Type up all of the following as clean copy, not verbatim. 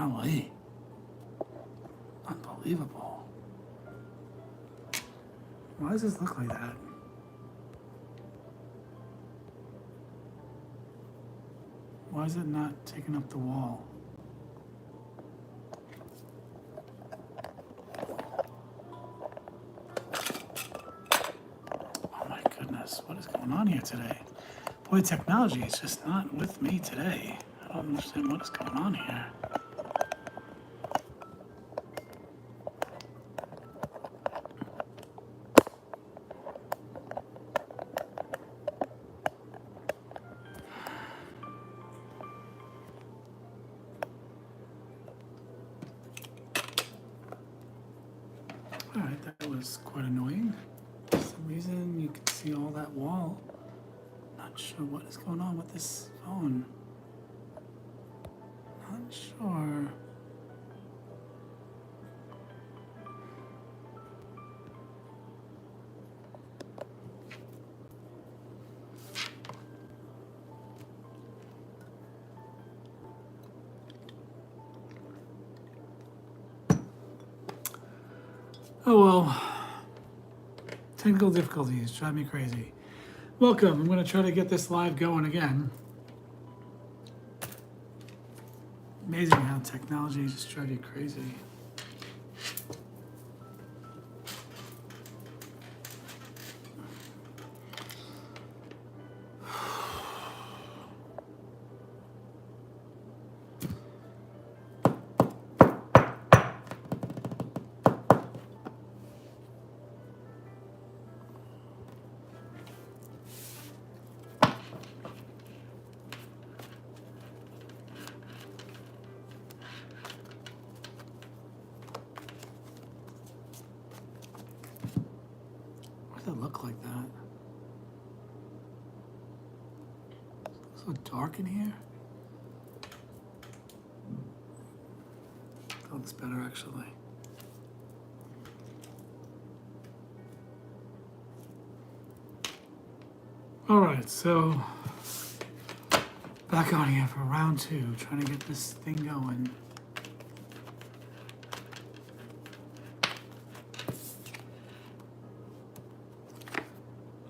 Golly. Unbelievable. Why does this look like that? Why is it not taking up the wall? Oh my goodness, what is going on here today? Boy, technology is just not with me today. I don't understand what is going on here. Alright, that was quite annoying. For some reason, you can see all that wall. Not sure what is going on with this phone. Not sure. Oh well. Technical difficulties drive me crazy. Welcome. I'm going to try to get this live going again. Amazing how technology just drives you crazy. Why does it look like that? It's so dark in here. That looks better actually. All right, so back on here for round 2, trying to get this thing going.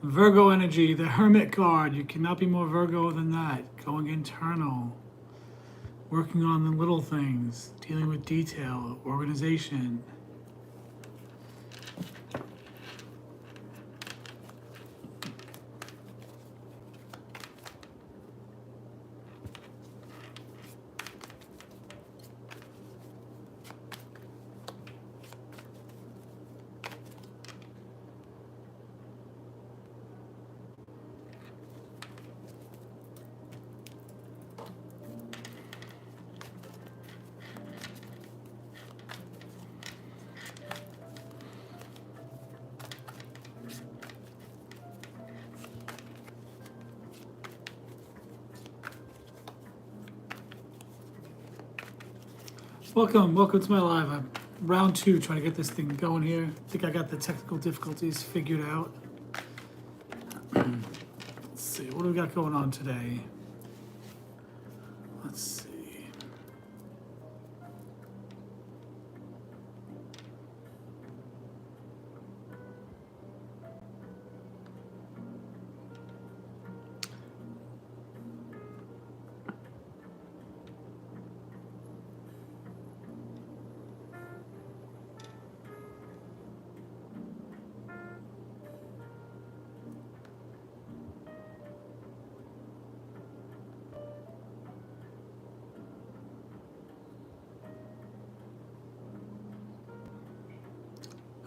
Virgo energy, the Hermit card. You cannot be more Virgo than that. Going internal, working on the little things, dealing with detail, organization. Welcome to my live. I'm round 2, trying to get this thing going here. I think I got the technical difficulties figured out. Let's see, what do we got going on today? Let's see.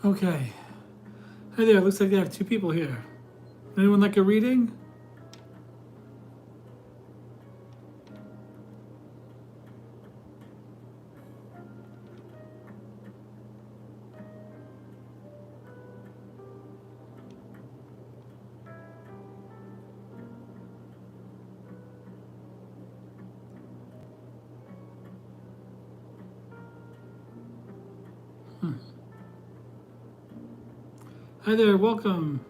Okay. Hey there, looks like I have 2 people here. Anyone like a reading? Hi there, welcome.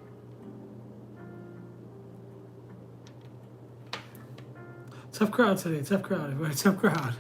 Tough crowd today, tough crowd, everybody, tough crowd.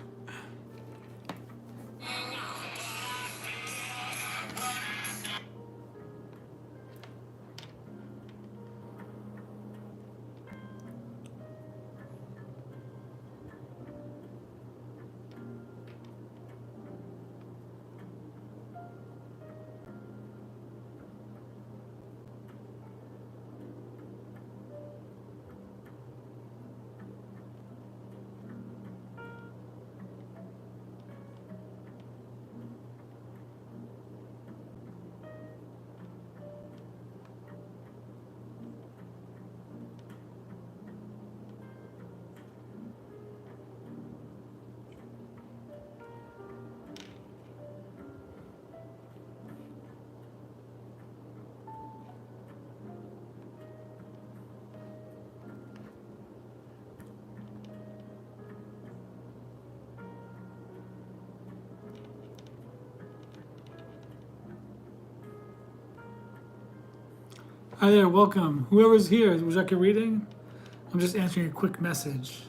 Hi there, welcome. Whoever's here, would you like a reading? I'm just answering a quick message.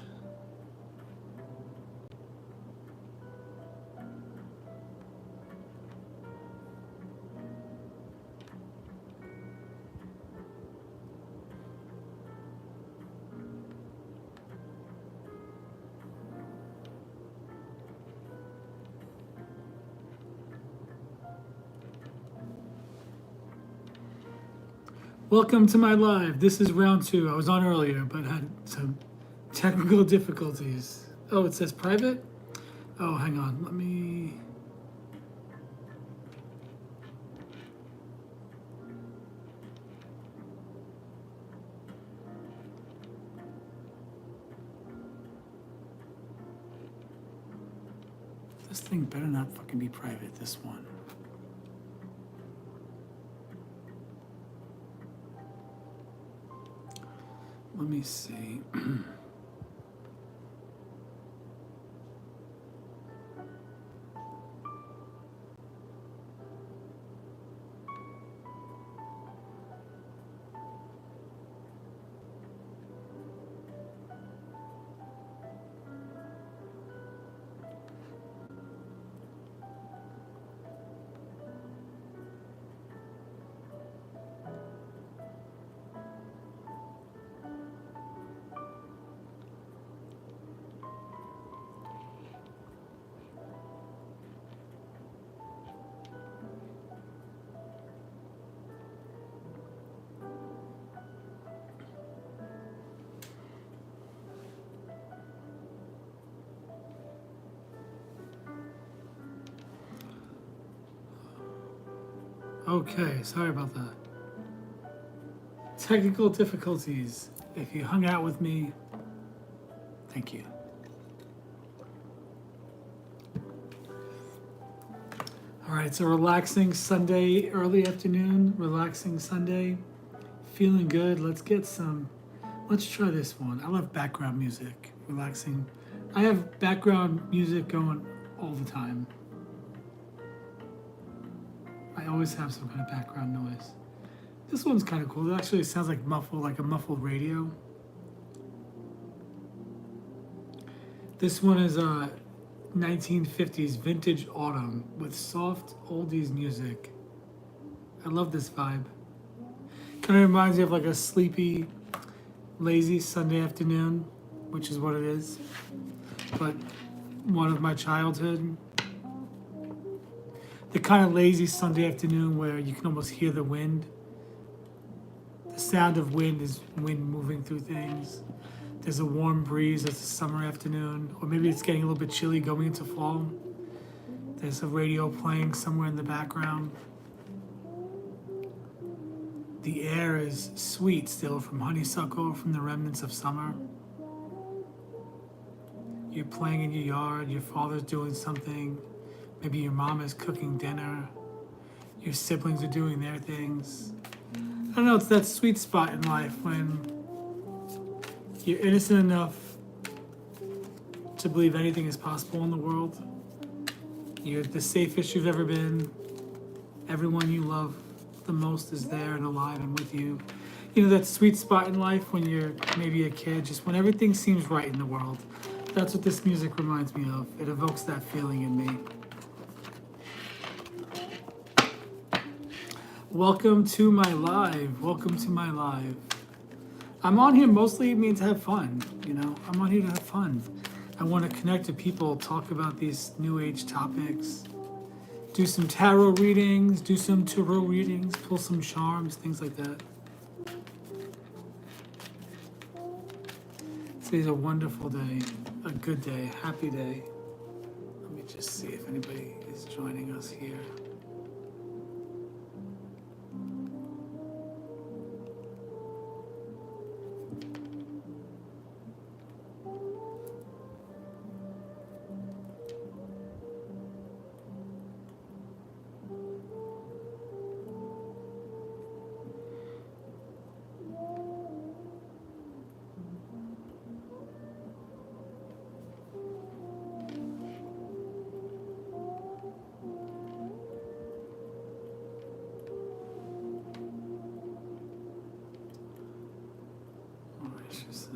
Welcome to my live. This is round 2. I was on earlier, but had some technical difficulties. Oh, it says private? Oh, hang on. Let me... This thing better not fucking be private, this one. Let me see. Okay, sorry about that. Technical difficulties. If you hung out with me, thank you. All right, so relaxing Sunday, early afternoon, relaxing Sunday, feeling good. Let's try this one. I love background music, relaxing. I have background music going all the time. I always have some kind of background noise. This one's kind of cool. It actually sounds like a muffled radio. This one is 1950s vintage autumn with soft oldies music. I love this vibe. Kind of reminds me of like a sleepy, lazy Sunday afternoon, which is what it is. But one of my childhood. The kind of lazy Sunday afternoon where you can almost hear the wind. The sound of wind is wind moving through things. There's a warm breeze. It's a summer afternoon, or maybe it's getting a little bit chilly going into fall. There's a radio playing somewhere in the background. The air is sweet still from honeysuckle, from the remnants of summer. You're playing in your yard, your father's doing something, maybe your mom is cooking dinner, your siblings are doing their things. I don't know, it's that sweet spot in life when you're innocent enough to believe anything is possible in the world. You're the safest you've ever been. Everyone you love the most is there and alive and with you. You know, that sweet spot in life when you're maybe a kid, just when everything seems right in the world. That's what this music reminds me of. It evokes that feeling in me. Welcome to my live. Welcome to my live. I'm on here mostly to have fun, you know. I'm on here to have fun. I want to connect to people, talk about these new age topics, do some tarot readings, do some tarot readings, pull some charms, things like that. Today's a wonderful day, a good day, a happy day. Let me just see if anybody is joining us here. Exorcist.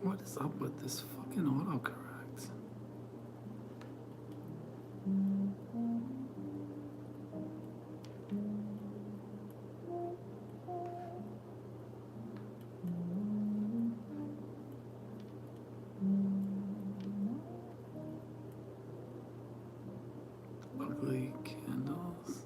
What is up with this fucking autocorrect? Ugly candles.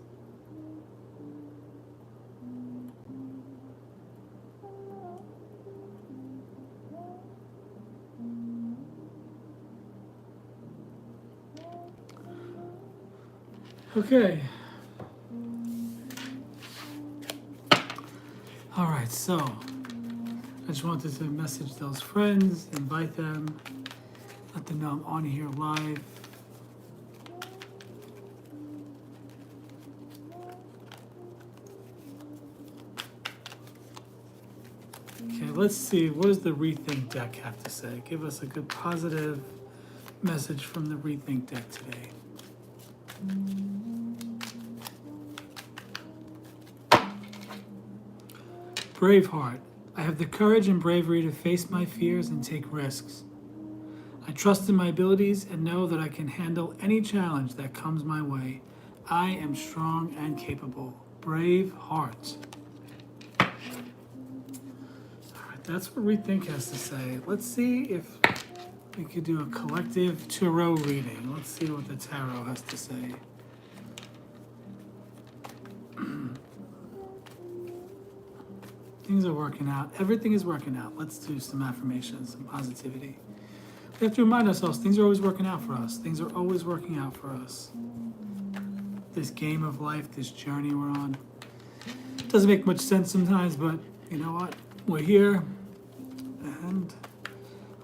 Okay. All right, so I just wanted to message those friends, invite them, let them know I'm on here live. Okay, let's see, what does the Rethink deck have to say? Give us a good positive message from the Rethink deck today. Braveheart. I have the courage and bravery to face my fears and take risks. I trust in my abilities and know that I can handle any challenge that comes my way. I am strong and capable. Brave heart. All right, that's what Rethink has to say. Let's see if we could do a collective tarot reading. Let's see what the tarot has to say. Things are working out. Everything is working out. Let's do some affirmations, some positivity. We have to remind ourselves things are always working out for us. Things are always working out for us. This game of life, this journey we're on, doesn't make much sense sometimes, but you know what? We're here, and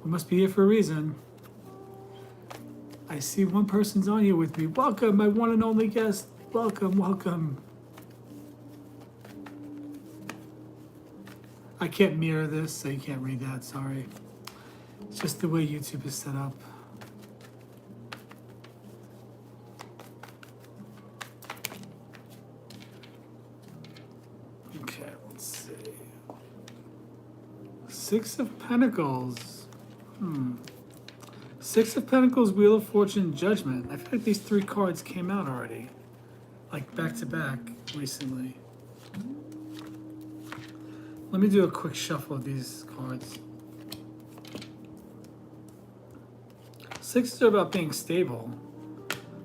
we must be here for a reason. I see one person's on here with me. Welcome, my one and only guest. Welcome, welcome. I can't mirror this, so you can't read that, sorry. It's just the way YouTube is set up. Okay, let's see. Six of Pentacles. Six of Pentacles, Wheel of Fortune, Judgment. I feel like these three cards came out already. Like back to back recently. Let me do a quick shuffle of these cards. Sixes are about being stable.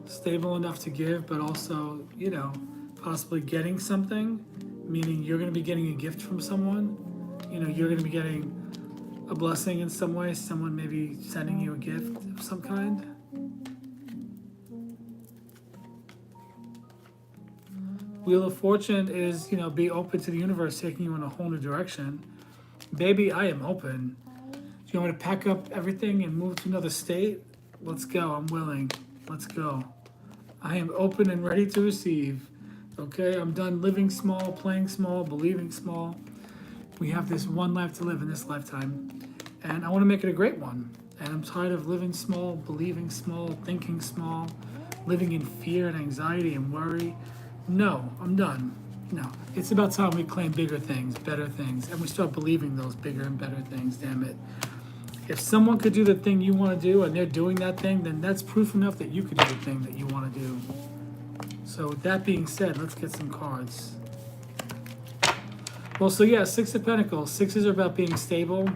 Stable enough to give, but also, you know, possibly getting something. Meaning you're going to be getting a gift from someone. You know, you're going to be getting a blessing in some way. Someone maybe sending you a gift of some kind. Wheel of Fortune is, you know, be open to the universe taking you in a whole new direction. Baby, I am open. Do you want me to pack up everything and move to another state? Let's go. I'm willing. Let's go. I am open and ready to receive. Okay, I'm done living small, playing small, believing small. We have this one life to live in this lifetime, and I want to make it a great one. And I'm tired of living small, believing small, thinking small, living in fear and anxiety and worry. No, I'm done. No, it's about time we claim bigger things, better things, and we start believing those bigger and better things, damn it. If someone could do the thing you want to do and they're doing that thing, then that's proof enough that you could do the thing that you want to do. So with that being said, let's get some cards. Well, so yeah, Six of Pentacles. Sixes are about being stable.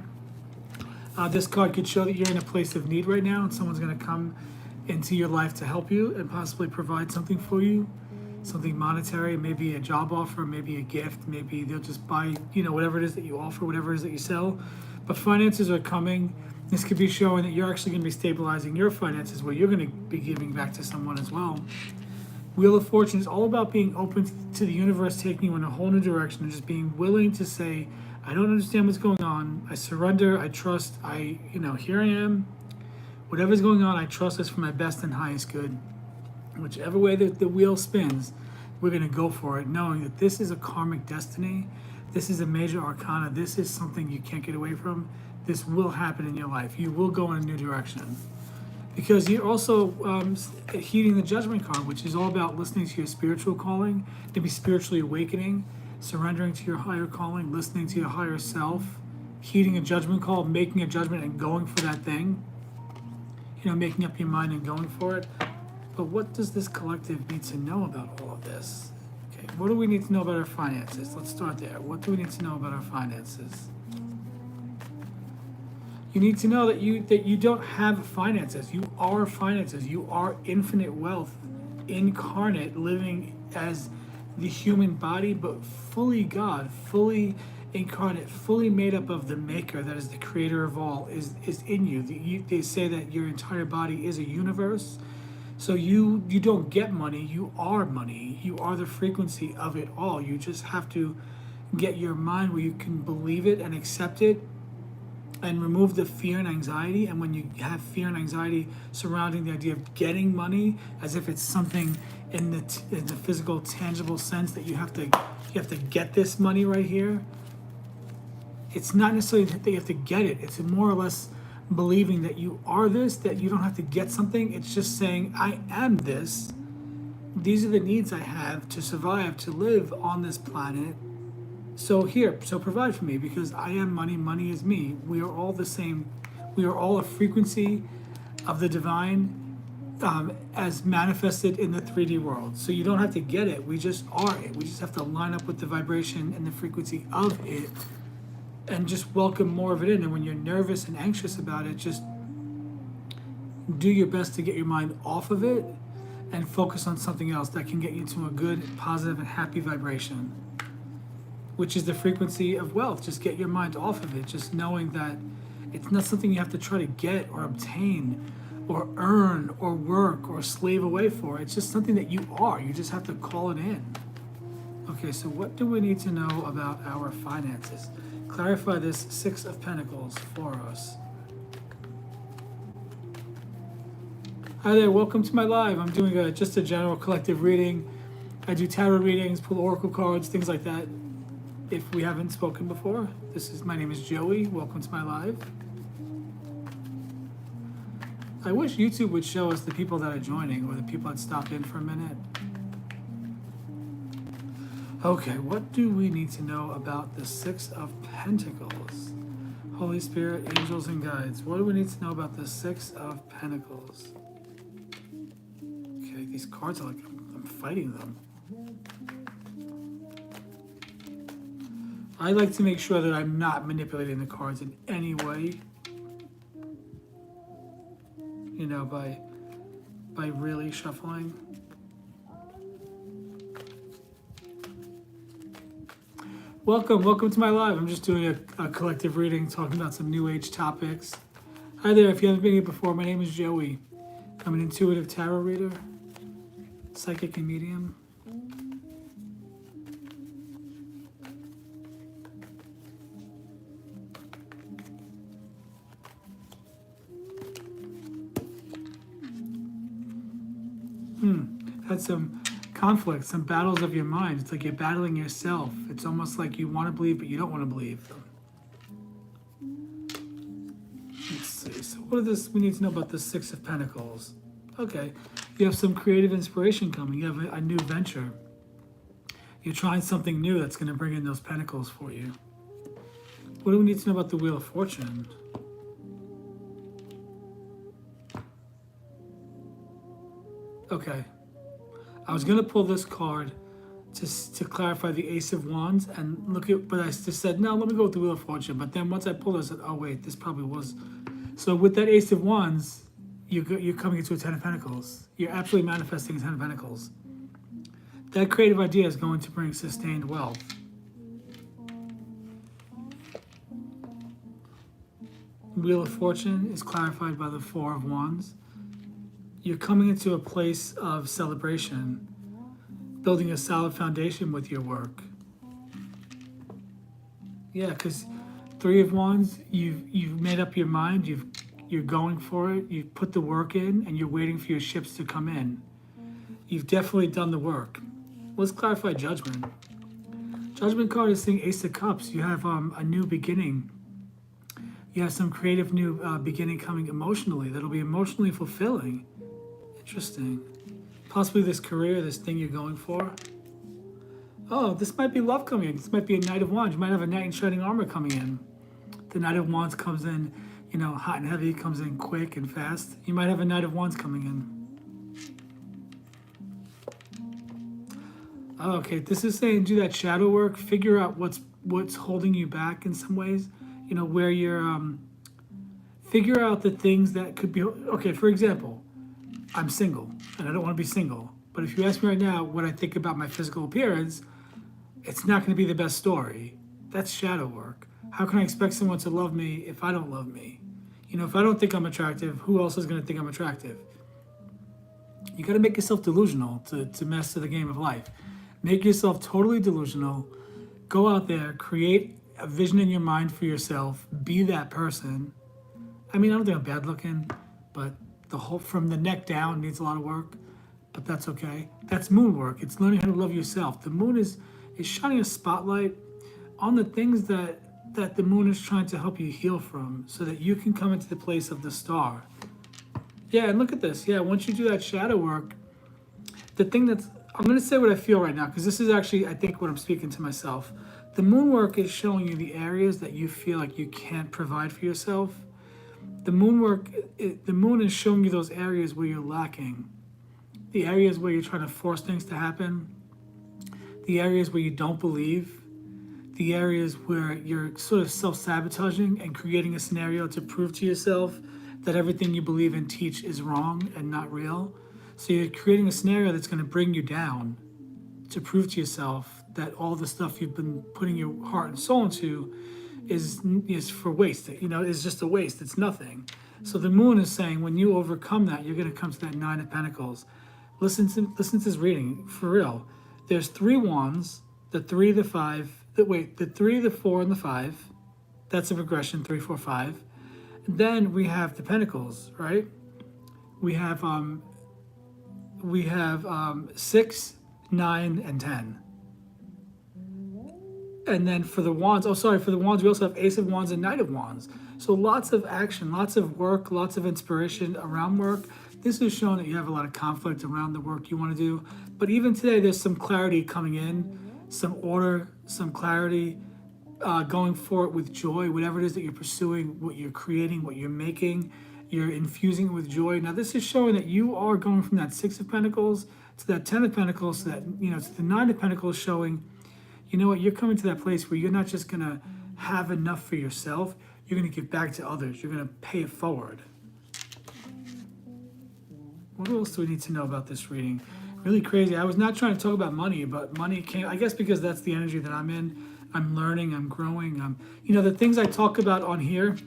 This card could show that you're in a place of need right now and someone's going to come into your life to help you and possibly provide something for you. Something monetary, maybe a job offer, maybe a gift, maybe they'll just buy, you know, whatever it is that you offer, whatever it is that you sell. But finances are coming This could be showing that you're actually going to be stabilizing your finances, where you're going to be giving back to someone as well. Wheel of Fortune is all about being open to the universe taking you in a whole new direction and just being willing to say, I don't understand what's going on. I surrender. I trust. Here I am. Whatever's going on, I trust is for my best and highest good. Whichever way that the wheel spins, we're going to go for it, knowing that this is a karmic destiny. This is a major arcana. This is something you can't get away from. This will happen in your life. You will go in a new direction. Because you're also heeding the judgment card, which is all about listening to your spiritual calling, to be spiritually awakening, surrendering to your higher calling, listening to your higher self, heeding a judgment call, making a judgment and going for that thing. Making up your mind and going for it. But what does this collective need to know about all of this? Okay, what do we need to know about our finances? Let's start there. What do we need to know about our finances? You need to know that you don't have finances. You are finances. You are infinite wealth, incarnate, living as the human body, but fully God, fully incarnate, fully made up of the maker that is the creator of all, is in you. They say that your entire body is a universe. So you don't get money, you are money. You are the frequency of it all. You just have to get your mind where you can believe it and accept it and remove the fear and anxiety. And when you have fear and anxiety surrounding the idea of getting money as if it's something in the physical, tangible sense that you have to get this money right here, it's not necessarily that you have to get it. It's more or less believing that you are this, that you don't have to get something. It's just saying, I am this. These are the needs I have to survive, to live on this planet. So provide for me, because I am money, money is me. We are all the same. We are all a frequency of the divine as manifested in the 3D world. So you don't have to get it. We just are it. We just have to line up with the vibration and the frequency of it and just welcome more of it in. And when you're nervous and anxious about it, just do your best to get your mind off of it and focus on something else that can get you to a good, positive, and happy vibration, which is the frequency of wealth. Just get your mind off of it, just knowing that it's not something you have to try to get or obtain or earn or work or slave away for. It's just something that you are. You just have to call it in. Okay, so what do we need to know about our finances? Clarify this Six of Pentacles for us. Hi there, welcome to my live. I'm doing just a general collective reading. I do tarot readings, pull oracle cards, things like that. If we haven't spoken before, my name is Joey. Welcome to my live. I wish YouTube would show us the people that are joining or the people that stopped in for a minute. Okay, what do we need to know about the Six of Pentacles? Holy Spirit, angels, and guides. What do we need to know about the Six of Pentacles? Okay, these cards are like I'm fighting them. I like to make sure that I'm not manipulating the cards in any way. By really shuffling. Welcome to my live. I'm just doing a collective reading, talking about some new age topics. Hi there, if you haven't been here before, my name is Joey. I'm an intuitive tarot reader, psychic and medium. Had some conflicts, some battles of your mind. It's like you're battling yourself. It's almost like you want to believe, but you don't want to believe. Let's see. So what we need to know about the Six of Pentacles? Okay. You have some creative inspiration coming. You have a new venture. You're trying something new that's going to bring in those pentacles for you. What do we need to know about the Wheel of Fortune? Okay. I was going to pull this card to clarify the Ace of Wands and look at, but I just said, no, let me go with the Wheel of Fortune. But then once I pulled it, I said, oh wait, this probably was. So with that Ace of Wands, you're coming into a Ten of Pentacles. You're absolutely manifesting a Ten of Pentacles. That creative idea is going to bring sustained wealth. Wheel of Fortune is clarified by the Four of Wands. You're coming into a place of celebration, building a solid foundation with your work. Yeah, because Three of Wands, you've made up your mind. You're going for it. You've put the work in, and you're waiting for your ships to come in. You've definitely done the work. Let's clarify Judgment. Judgment card is saying Ace of Cups. You have a new beginning. You have some creative new beginning coming emotionally that'll be emotionally fulfilling. Interesting. Possibly this career, this thing you're going for. Oh, this might be love coming in. This might be a Knight of Wands. You might have a Knight in Shining Armor coming in. The Knight of Wands comes in, hot and heavy, comes in quick and fast. You might have a Knight of Wands coming in. Oh, okay, this is saying do that shadow work. Figure out what's holding you back in some ways. Where you're, figure out the things that could be, okay, for example, I'm single and I don't want to be single. But if you ask me right now what I think about my physical appearance, it's not going to be the best story. That's shadow work. How can I expect someone to love me if I don't love me? If I don't think I'm attractive, who else is going to think I'm attractive? You got to make yourself delusional to master the game of life. Make yourself totally delusional. Go out there, create a vision in your mind for yourself. Be that person. I don't think I'm bad looking, but the whole from the neck down needs a lot of work. But that's okay. That's moon work. It's learning how to love yourself. The moon is shining a spotlight on the things that the moon is trying to help you heal from so that you can come into the place of the star. Yeah, and look at this. Yeah, once you do that shadow work, the thing I'm going to say what I feel right now, because this is actually, I think, what I'm speaking to myself. The moon work is showing you the areas that you feel like you can't provide for yourself. The moon work, the moon is showing you those areas where you're lacking. The areas where you're trying to force things to happen, the areas where you don't believe, the areas where you're sort of self-sabotaging and creating a scenario to prove to yourself that everything you believe and teach is wrong and not real. So you're creating a scenario that's going to bring you down to prove to yourself that all the stuff you've been putting your heart and soul into is for waste. Is just a waste. It's nothing. So the moon is saying when you overcome that, you're going to come to that Nine of Pentacles. Listen to this reading, for real. There's 3 wands, the 3, the 5, the 3, the 4, and the 5. That's a progression, 3, 4, 5. And then we have the pentacles, right? We have 6, 9, and 10. And then for the wands, for the wands, we also have Ace of Wands and Knight of Wands. So lots of action, lots of work, lots of inspiration around work. This is showing that you have a lot of conflict around the work you want to do. But even today, there's some clarity coming in, some order, some clarity, going for it with joy, whatever it is that you're pursuing, what you're creating, what you're making, you're infusing it with joy. Now, this is showing that you are going from that 6 of Pentacles to that 10 of Pentacles, to that, to the 9 of Pentacles, showing, you're coming to that place where you're not just going to have enough for yourself, you're going to give back to others. You're going to pay it forward. What else do we need to know about this reading? Really crazy. I was not trying to talk about money, but money came, I guess because that's the energy that I'm in. I'm learning, I'm growing. The things I talk about on here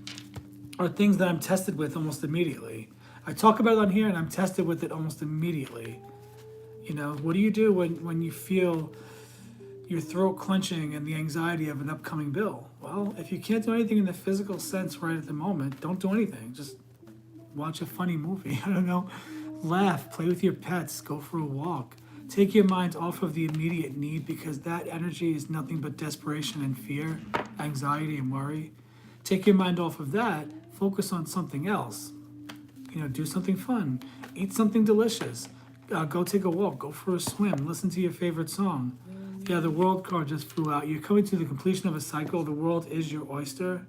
are things that I'm tested with almost immediately. I talk about it on here and I'm tested with it almost immediately. What do you do when you feel your throat clenching and the anxiety of an upcoming bill? Well, if you can't do anything in the physical sense right at the moment, don't do anything. Just watch a funny movie. I don't know. Laugh, play with your pets, go for a walk. Take your mind off of the immediate need, because that energy is nothing but desperation and fear, anxiety and worry. Take your mind off of that, focus on something else. Do something fun, eat something delicious, go take a walk, go for a swim, listen to your favorite song. Yeah, the World card just flew out. You're coming to the completion of a cycle. The world is your oyster.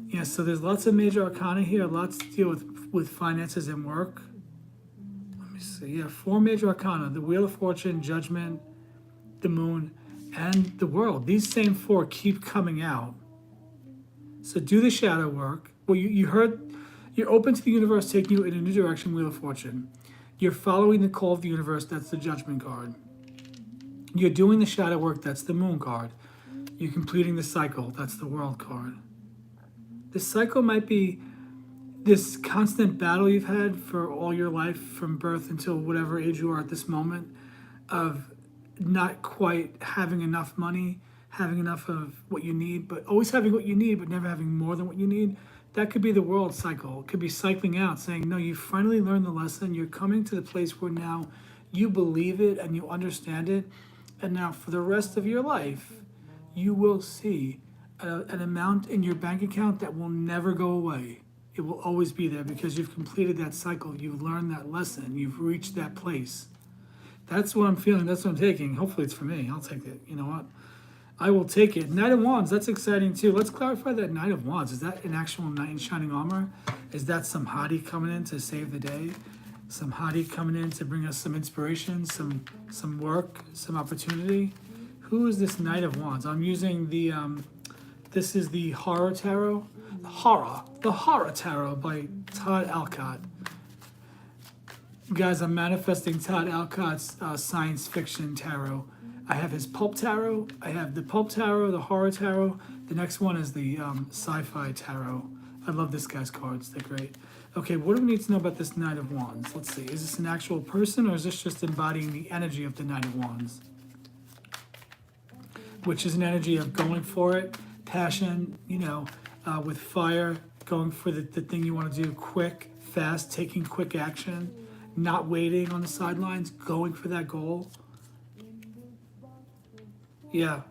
Yeah, so there's lots of major arcana here, lots to deal with finances and work. Let me see. Yeah, 4 major arcana: the Wheel of Fortune, Judgment, the Moon, and the World. These same 4 keep coming out. So do the shadow work. Well, you heard, you're open to the universe taking you in a new direction, Wheel of Fortune. You're following the call of the universe, that's the Judgment card. You're doing the shadow work, that's the Moon card. You're completing the cycle, that's the World card. The cycle might be this constant battle you've had for all your life from birth until whatever age you are at this moment of not quite having enough money, having enough of what you need, but always having what you need, but never having more than what you need. That could be the world cycle. It could be cycling out, saying, no, you finally learned the lesson. You're coming to the place where now you believe it and you understand it. And now for the rest of your life, you will see an amount in your bank account that will never go away. It will always be there because you've completed that cycle. You've learned that lesson. You've reached that place. That's what I'm feeling. That's what I'm taking. Hopefully it's for me. I'll take it. You know what? I will take it. Knight of Wands. That's exciting too. Let's clarify that Knight of Wands. Is that an actual knight in shining armor? Is that some hottie coming in to save the day? Some hottie coming in to bring us some inspiration, some work, some opportunity? Who is this Knight of Wands? I'm using the, this is the Horror Tarot. The Horror Tarot by Todd Alcott. Guys, I'm manifesting Todd Alcott's science fiction tarot. I have his Pulp Tarot. I have the Pulp Tarot, the Horror Tarot. The next one is the Sci-Fi Tarot. I love this guy's cards. They're great. Okay, what do we need to know about this Knight of Wands? Let's see. Is this an actual person or is this just embodying the energy of the Knight of Wands? Which is an energy of going for it, passion, with fire, going for the thing you want to do quick, fast, taking quick action, not waiting on the sidelines, going for that goal. Yeah.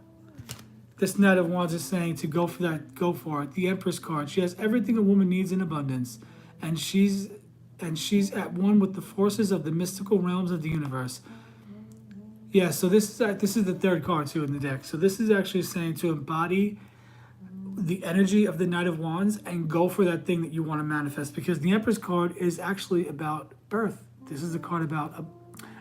This Knight of Wands is saying to go for that, go for it. The Empress card. She has everything a woman needs in abundance, and she's at one with the forces of the mystical realms of the universe. Yeah, so this is the third card too in the deck. So this is actually saying to embody the energy of the Knight of Wands and go for that thing that you want to manifest, because the Empress card is actually about birth. This is a card about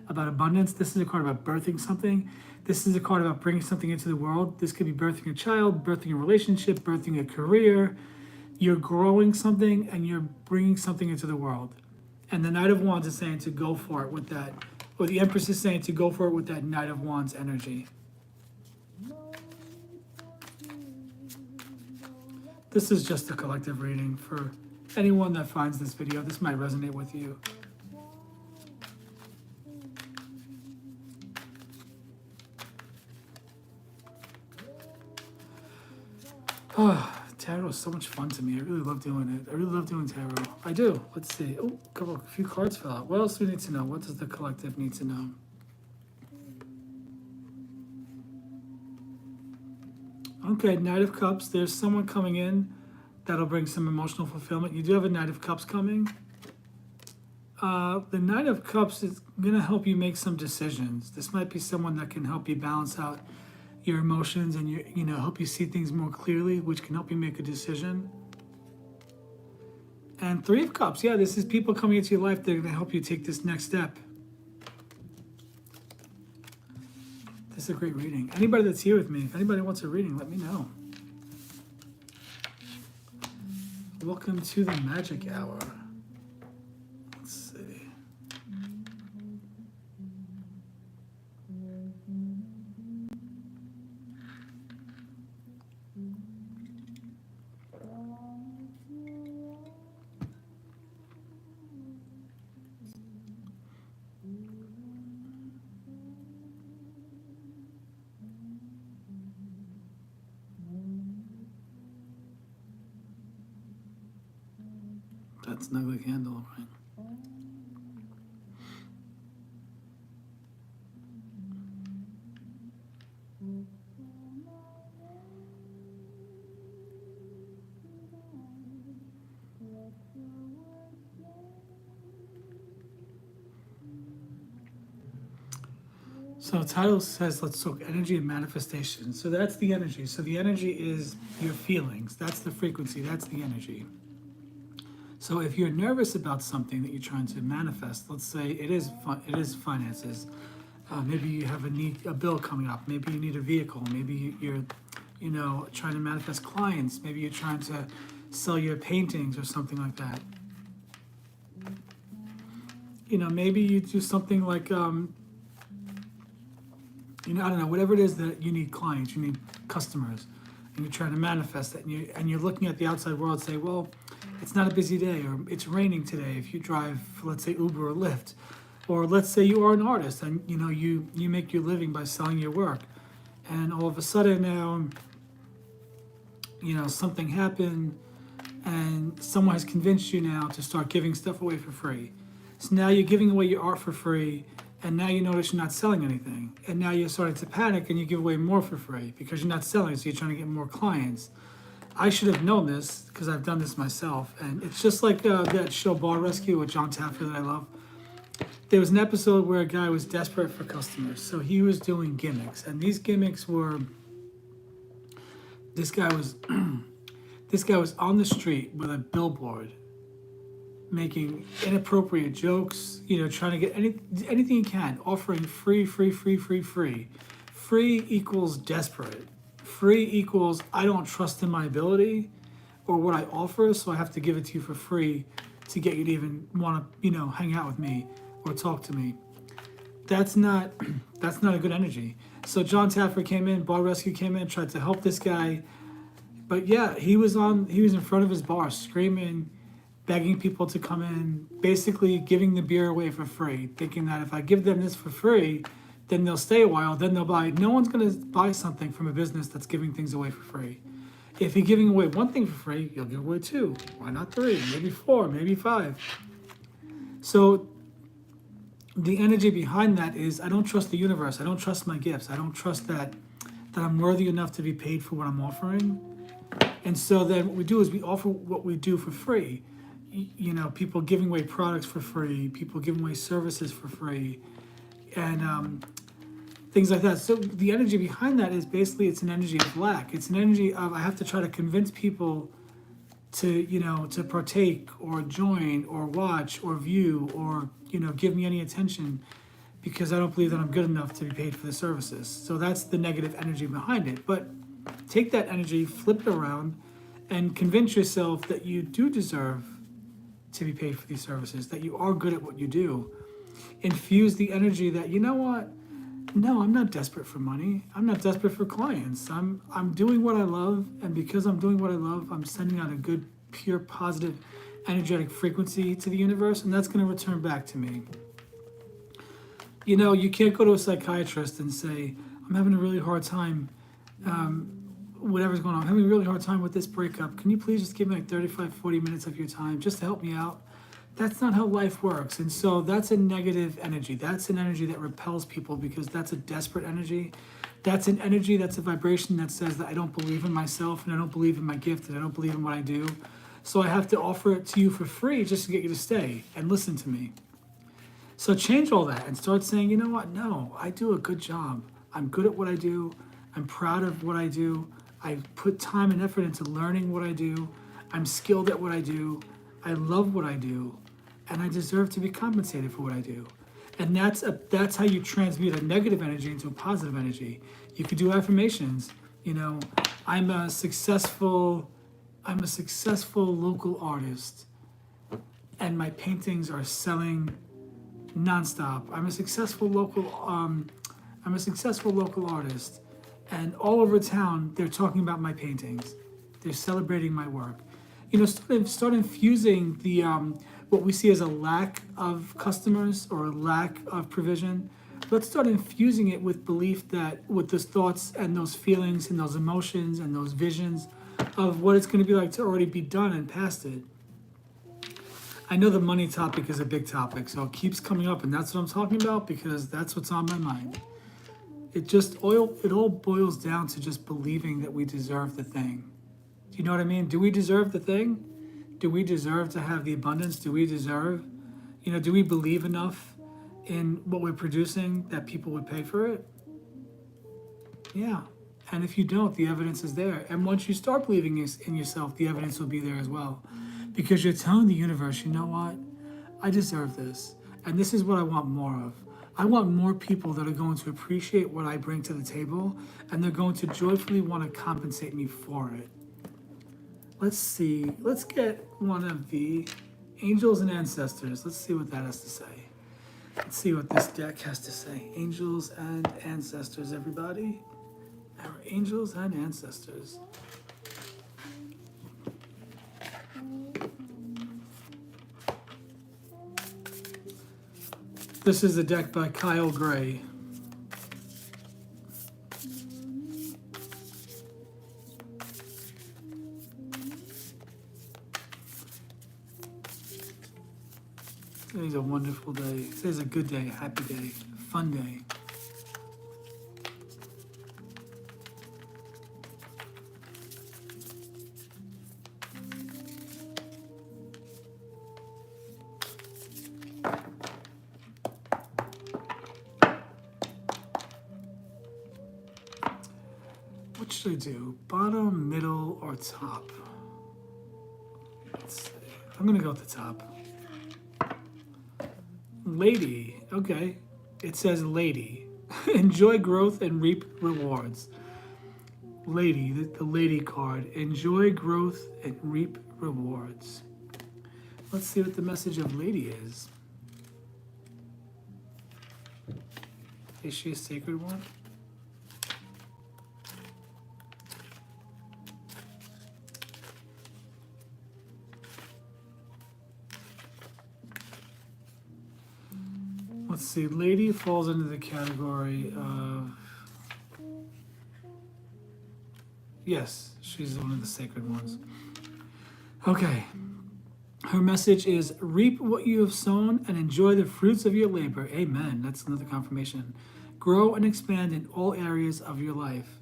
abundance. This is a card about birthing something. This is a card about bringing something into the world. This could be birthing a child, birthing a relationship, birthing a career. You're growing something and you're bringing something into the world. And the Knight of Wands is saying to go for it with that, or the Empress is saying to go for it with that Knight of Wands energy. This is just a collective reading for anyone that finds this video. This might resonate with you. Oh, tarot is so much fun to me. I really love doing it. I really love doing tarot. I do. Let's see. Oh, a few cards fell out. What else do we need to know? What does the collective need to know? Okay, Knight of Cups. There's someone coming in that'll bring some emotional fulfillment. You do have a Knight of Cups coming. The Knight of Cups is going to help you make some decisions. This might be someone that can help you balance out your emotions and help you see things more clearly, which can help you make a decision. And Three of Cups, yeah, this is people coming into your life that are going to help you take this next step. This is a great reading. Anybody that's here with me, if anybody wants a reading, let me know. Welcome to the Magic Hour. Let's see. That's an ugly candle, right? So the title says, let's talk energy and manifestation. So that's the energy. So the energy is your feelings. That's the frequency. That's the energy. So if you're nervous about something that you're trying to manifest, let's say it is finances. Maybe you have a bill coming up. Maybe you need a vehicle. Maybe you're, trying to manifest clients. Maybe you're trying to sell your paintings or something like that. Maybe you do something like, I don't know, whatever it is that you need clients, you need customers. and you're trying to manifest it, and you're looking at the outside world and say, well, it's not a busy day, or it's raining today if you drive, let's say, Uber or Lyft. Or let's say you are an artist and you make your living by selling your work, and all of a sudden now something happened and someone has convinced you now to start giving stuff away for free. So now you're giving away your art for free, and now you notice you're not selling anything, and now you're starting to panic and you give away more for free because you're not selling, so you're trying to get more clients. I should have known this because I've done this myself, and it's just like that show Bar Rescue with John Taffer that I love. There was an episode where a guy was desperate for customers, so he was doing gimmicks, and these gimmicks were, this guy was on the street with a billboard, making inappropriate jokes, trying to get anything he can, offering free. Free equals desperate. Free equals I don't trust in my ability or what I offer, so I have to give it to you for free to get you to even want to, hang out with me or talk to me. That's not a good energy. So John Taffer came in, Bar Rescue came in, tried to help this guy. But yeah, he was in front of his bar screaming, begging people to come in, basically giving the beer away for free, thinking that if I give them this for free, then they'll stay a while, then they'll buy. No one's going to buy something from a business that's giving things away for free. If you're giving away one thing for free, you'll give away two. Why not three? Maybe four, maybe five. So the energy behind that is I don't trust the universe. I don't trust my gifts. I don't trust that I'm worthy enough to be paid for what I'm offering. And so then what we do is we offer what we do for free. People giving away products for free, people giving away services for free, and things like that. So the energy behind that is basically it's an energy of lack. It's an energy of I have to try to convince people to partake or join or watch or view or give me any attention because I don't believe that I'm good enough to be paid for the services. So that's the negative energy behind it. But take that energy, flip it around, and convince yourself that you do deserve to be paid for these services, that you are good at what you do. Infuse the energy that, no, I'm not desperate for money. I'm not desperate for clients. I'm doing what I love, and because I'm doing what I love, I'm sending out a good, pure, positive, energetic frequency to the universe, and that's going to return back to me. You can't go to a psychiatrist and say, I'm having a really hard time, whatever's going on. I'm having a really hard time with this breakup. Can you please just give me like 35, 40 minutes of your time just to help me out? That's not how life works. And so that's a negative energy. That's an energy that repels people because that's a desperate energy. That's an energy, that's a vibration that says that I don't believe in myself and I don't believe in my gift and I don't believe in what I do. So I have to offer it to you for free just to get you to stay and listen to me. So change all that and start saying, you know what? No, I do a good job. I'm good at what I do. I'm proud of what I do. I put time and effort into learning what I do. I'm skilled at what I do. I love what I do. And I deserve to be compensated for what I do. And that's how you transmute a negative energy into a positive energy. You could do affirmations. I'm a successful local artist, and my paintings are selling nonstop. I'm a successful local artist, and all over town they're talking about my paintings. They're celebrating my work. Start infusing the what we see as a lack of customers or a lack of provision. Let's start infusing it with belief that with those thoughts and those feelings and those emotions and those visions of what it's going to be like to already be done and past it. I know the money topic is a big topic, so it keeps coming up, and that's what I'm talking about because that's what's on my mind. It all boils down to just believing that we deserve the thing. Do you know what I mean? Do we deserve the thing? Do we deserve to have the abundance? Do we deserve, do we believe enough in what we're producing that people would pay for it? Yeah. And if you don't, the evidence is there. And once you start believing in yourself, the evidence will be there as well. Because you're telling the universe, you know what? I deserve this. And this is what I want more of. I want more people that are going to appreciate what I bring to the table, and they're going to joyfully want to compensate me for it. Let's see. Let's get one of the angels and ancestors. Let's see what that has to say. Let's see what this deck has to say. Angels and ancestors, everybody. Our angels and ancestors. This is the deck by Kyle Gray. Today's a wonderful day. Today's a good day, a happy day, a fun day. What should I do? Bottom, middle, or top? Let's see. I'm gonna go with the top. Lady, okay. It says lady. Enjoy growth and reap rewards. Lady, the lady card. Enjoy growth and reap rewards. Let's see what the message of lady is. Is she a sacred one? Let's see, lady falls into the category of, yes, she's one of the sacred ones. Okay, her message is reap what you have sown and enjoy the fruits of your labor. Amen, that's another confirmation. Grow and expand in all areas of your life.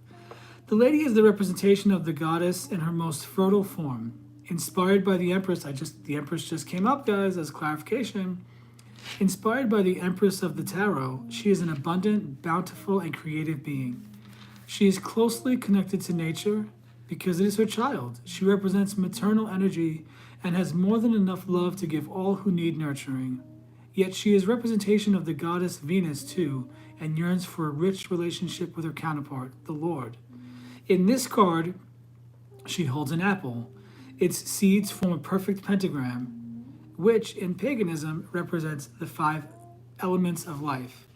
The lady is the representation of the goddess in her most fertile form. Inspired by the Empress, the Empress just came up, guys, as clarification. Inspired by the Empress of the Tarot, she is an abundant, bountiful, and creative being. She is closely connected to nature because it is her child. She represents maternal energy and has more than enough love to give all who need nurturing. Yet she is representation of the goddess Venus too, and yearns for a rich relationship with her counterpart, the Lord. In this card, she holds an apple. Its seeds form a perfect pentagram, which in paganism represents the 5 elements of life.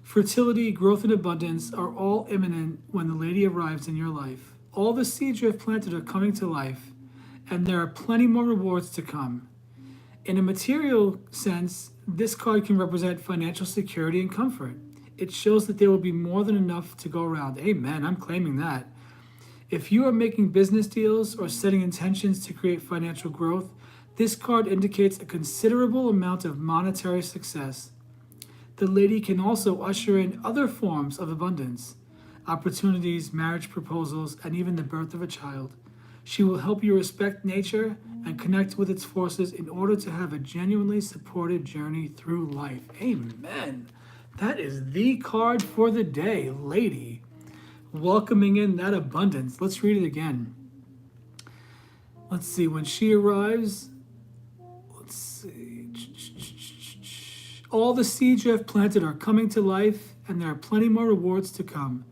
Fertility, growth, and abundance are all imminent when the lady arrives in your life. All the seeds you have planted are coming to life, and there are plenty more rewards to come. In a material sense, this card can represent financial security and comfort. It shows that there will be more than enough to go around. Amen, I'm claiming that. If you are making business deals or setting intentions to create financial growth, this card indicates a considerable amount of monetary success. The lady can also usher in other forms of abundance, opportunities, marriage proposals, and even the birth of a child. She will help you respect nature and connect with its forces in order to have a genuinely supported journey through life. Amen. That is the card for the day, lady. Welcoming in that abundance. Let's read it again. Let's see, when she arrives, all the seeds you have planted are coming to life, and there are plenty more rewards to come.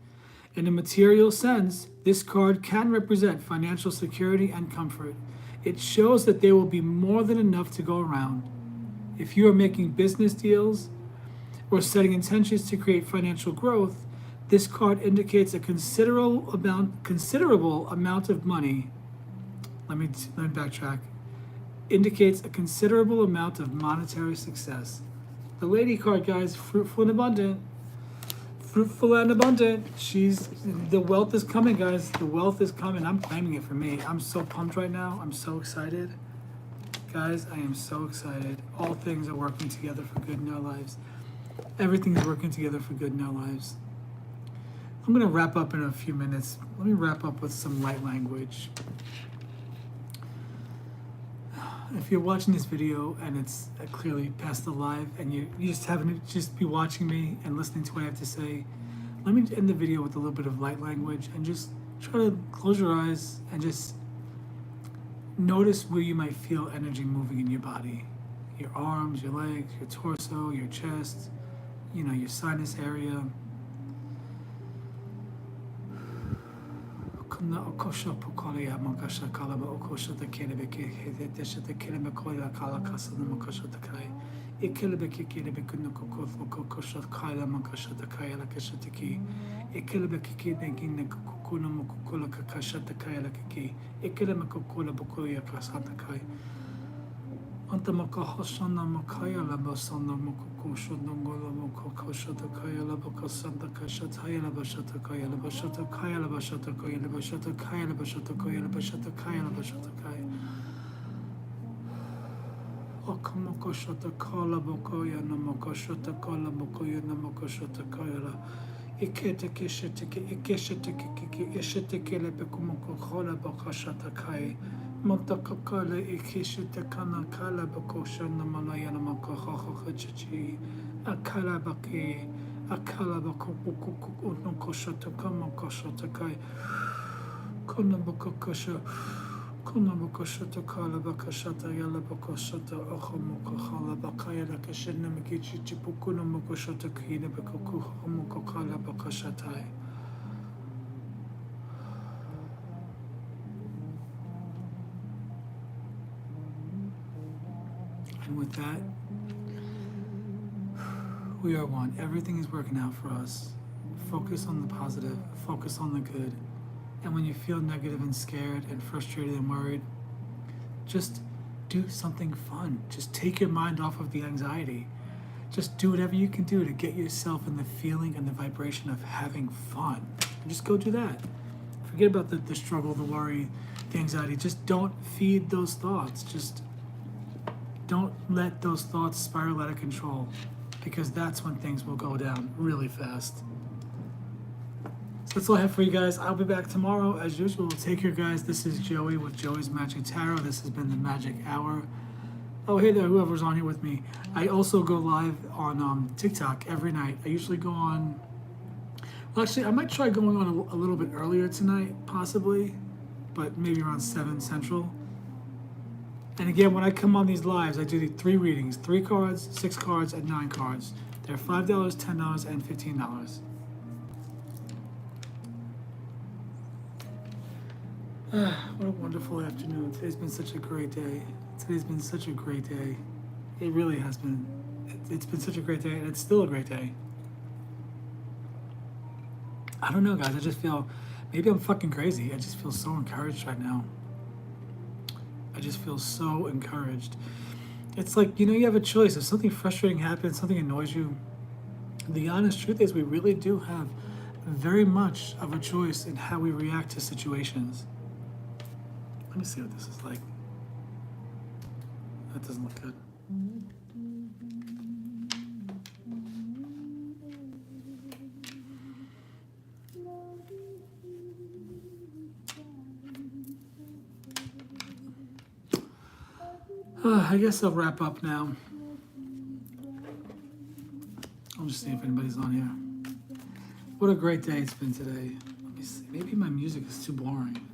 In a material sense, this card can represent financial security and comfort. It shows that there will be more than enough to go around. If you are making business deals or setting intentions to create financial growth, this card indicates a considerable amount of money. Let me backtrack. Indicates a considerable amount of monetary success. The lady card, guys, fruitful and abundant. Fruitful and abundant. The wealth is coming, guys. The wealth is coming. I'm claiming it for me. I'm so pumped right now. I'm so excited. Guys, I am so excited. All things are working together for good in our lives. Everything is working together for good in our lives. I'm going to wrap up in a few minutes. Let me wrap up with some light language. If you're watching this video and it's clearly past the live and you just happen to just be watching me and listening to what I have to say, let me end the video with a little bit of light language and just try to close your eyes and just notice where you might feel energy moving in your body. Your arms, your legs, your torso, your chest, your sinus area. na okosha pokolia makasha kalaba okosha the kelebeke desha the kelebekoya kalakasa the makasha the kai ikelebeke kelebekun kokosha kaila makasha the kai la kasha the ki ikelebeke banking the kokuna mokula kakasha the kai la ki ikelemakokola bokoya kasha the kai Antamaka Hoshana Makaya Labasana Mokosho Dongola Mokosha Kaya Labakasanta Kashataya Labashata Kaya Labashata Kaya Labashata Kaya Labashata Kaya Labashata Kaya Labashata Kaya Labashata Kaya Okamokoshata Kala Bokoya Namokoshata Kala Bokoya Namokoshata Kaya Ikete Kishetiki Ikeshetiki Ishetiki Lebekumoko Kola Bokashata Kaya Montakakala ikishitakana kala bakosha namalaya namakahachchi akala baki akala bakukuku unkosha takama kosha takai kunabakosha takala bakashata yala bakoshata ahamukahala bakaya lakashana mikichi chipukuna mukosha takina bakuku hamukakala bakashatai. And with that, we are one. Everything is working out for us. Focus on the positive, focus on the good. And when you feel negative and scared and frustrated and worried, just do something fun. Just take your mind off of the anxiety. Just do whatever you can do to get yourself in the feeling and the vibration of having fun. And just go do that. Forget about the struggle, the worry, the anxiety. Just don't feed those thoughts. Just don't let those thoughts spiral out of control, because that's when things will go down really fast. So that's all I have for you guys. I'll be back tomorrow as usual. Take care, guys. This is Joey with Joey's Magic Tarot. This has been the Magic Hour. Oh, hey there, whoever's on here with me. I also go live on TikTok every night. I usually go on... Well, actually, I might try going on a little bit earlier tonight, possibly, but maybe around 7 Central. And again, when I come on these lives, I do the 3 readings, 3 cards, 6 cards, and 9 cards. They're $5, $10, and $15. What a wonderful afternoon. Today's been such a great day. Today's been such a great day. It really has been. It's been such a great day, and it's still a great day. I don't know, guys. I just feel, maybe I'm fucking crazy. I just feel so encouraged right now. I just feel so encouraged. It's like, you have a choice. If something frustrating happens, something annoys you, the honest truth is we really do have very much of a choice in how we react to situations. Let me see what this is like. That doesn't look good. I guess I'll wrap up now. I'll just see if anybody's on here. What a great day it's been today. Let me see. Maybe my music is too boring.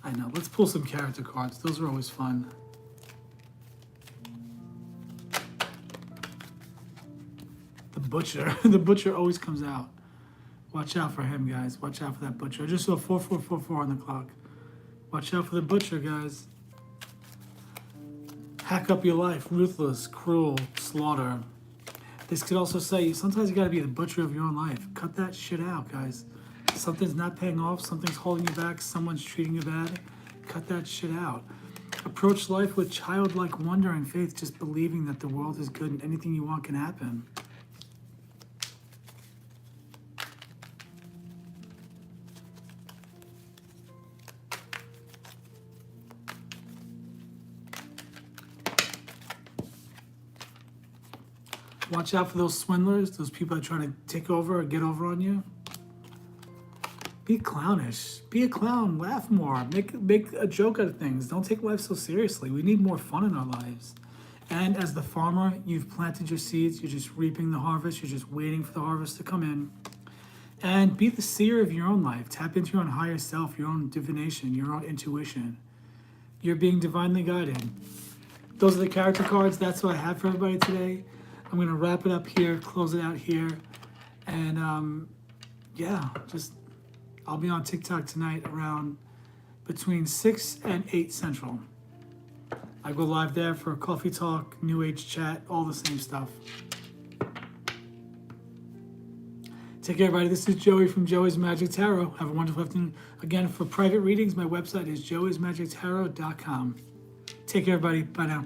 I know. Let's pull some character cards. Those are always fun. The Butcher. The Butcher always comes out. Watch out for him, guys. Watch out for that Butcher. I just saw 4444 on the clock. Watch out for the Butcher, guys. Hack up your life. Ruthless, cruel, slaughter. This could also say, sometimes you gotta be the butcher of your own life. Cut that shit out, guys. Something's not paying off. Something's holding you back. Someone's treating you bad. Cut that shit out. Approach life with childlike wonder and faith, just believing that the world is good and anything you want can happen. Watch out for those swindlers, those people that try to take over or get over on you. Be clownish. Be a clown. Laugh more. Make a joke out of things. Don't take life so seriously. We need more fun in our lives. And as the farmer, you've planted your seeds. You're just reaping the harvest. You're just waiting for the harvest to come in. And be the seer of your own life. Tap into your own higher self, your own divination, your own intuition. You're being divinely guided. Those are the character cards. That's what I have for everybody today. I'm going to wrap it up here, close it out here. And yeah, I'll be on TikTok tonight around between 6 and 8 Central. I go live there for coffee talk, new age chat, all the same stuff. Take care, everybody. This is Joey from Joey's Magic Tarot. Have a wonderful afternoon. Again, for private readings, my website is joeysmagictarot.com. Take care, everybody. Bye now.